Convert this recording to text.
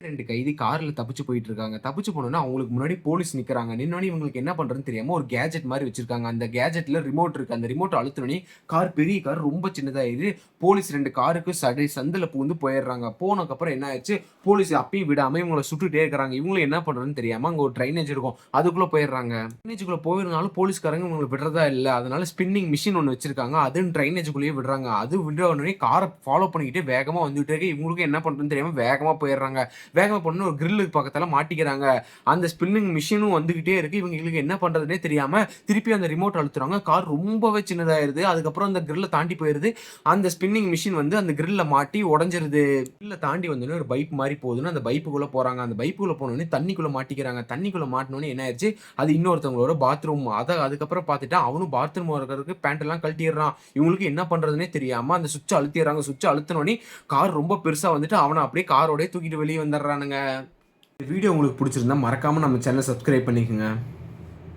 2 கைதி கார்ல தப்பிச்சு போயிட்டு இருக்காங்க. தப்பிச்சு போனோனே அவங்களுக்கு முன்னாடி போலீஸ் நிக்கிறாங்க. நின்னோனே இவங்களுக்கு என்ன பண்றதுன்னு தெரியாம ஒரு கேட்ஜெட் மாரி வச்சிருக்காங்க. அந்த கேட்ஜெட்ல ரிமோட் இருக்கு. அந்த ரிமோட்ட அழுத்துனோனே பெரிய கார் ரொம்ப சின்னதாயிருது. போலீஸ் 2 காருக்கு சந்துல பூந்து போயிடுறாங்க. போனதுக்கப்புறம் என்ன ஆயிருச்சு, போலீஸ் அப்பயும் விடாம இவங்கள சுட்டுட்டே இருக்கிறாங்க. இவங்களும் என்ன பண்றதுன்னு தெரியாம அங்க ஒரு ட்ரைனேஜ் இருக்கும். அதுக்குள்ள போயிடுறாங்க. ட்ரைனேஜ்க்குள்ள போயிருந்தாலும் போலீஸ்காரங்க இவங்கள விடுறதா இல்ல. அதனால ஸ்பின்னிங் மிஷின் ஒண்ணு வச்சிருக்காங்க. அதுவும் ட்ரைனேஜ்க்குள்ளேயே விடுறாங்க. அது விட உடனே கார ஃபாலோ பண்ணிக்கிட்டே வேகமா வந்துட்டே இருக்கு. இவங்களுக்கும் என்ன பண்றதுன்னு தெரியாம வேகமா போயிடுறாங்க. வேகமா போனோனே ஒரு கிரில்லுக்கு பக்கத்துல மாட்டிக்கிறாங்க. அந்த ஸ்பின்னிங் மிஷினும் வந்துகிட்டே இருக்கு. இவங்களுக்கு என்ன பண்றதுன்னே தெரியாம திருப்பி அந்த ரிமோட் அழுத்துறாங்க. கார் ரொம்பவே சின்னதாயிருது. அதுக்கப்புறம் அந்த கிரில்ல தாண்டி போயிருது. அந்த ஸ்பின்னிங் மிஷின் வந்து அந்த கிரில்ல மாட்டி உடைஞ்சிருது. கிரில்ல தாண்டி வந்தோனே ஒரு பைப் மாரி போகுதுன்னு அந்த பைப்புக்குள்ள போறாங்க. அந்த பைப்புக்குள்ள போனோனே தண்ணிக்குள்ள மாட்டிக்கிறாங்க. தண்ணிக்குள்ள மாட்டுனோனே என்ன ஆயிருச்சு, அது இன்னொருத்தவங்களோட பாத்ரூம். அதுக்கப்புறம் பார்த்துட்டா அவனும் பாத்ரூம் வரதுக்கு பேண்ட் எல்லாம் கழட்டிடுறான். இவங்களுக்கு என்ன பண்றதுன்னே தெரியாம அந்த சுவிட்ச அழுத்திடுறாங்க. சுவிட்ச அழுத்துனோனே கார் ரொம்ப பெருசா வந்துட்டு அவன அப்படியே காரோடயே தூக்கிட்டு வெளிய வந்துடுறானுங்க. இந்த வீடியோ உங்களுக்கு புடிச்சிருந்தா மறக்காம நம்ம சேனல சப்ஸ்கிரைப் பண்ணிக்கங்க.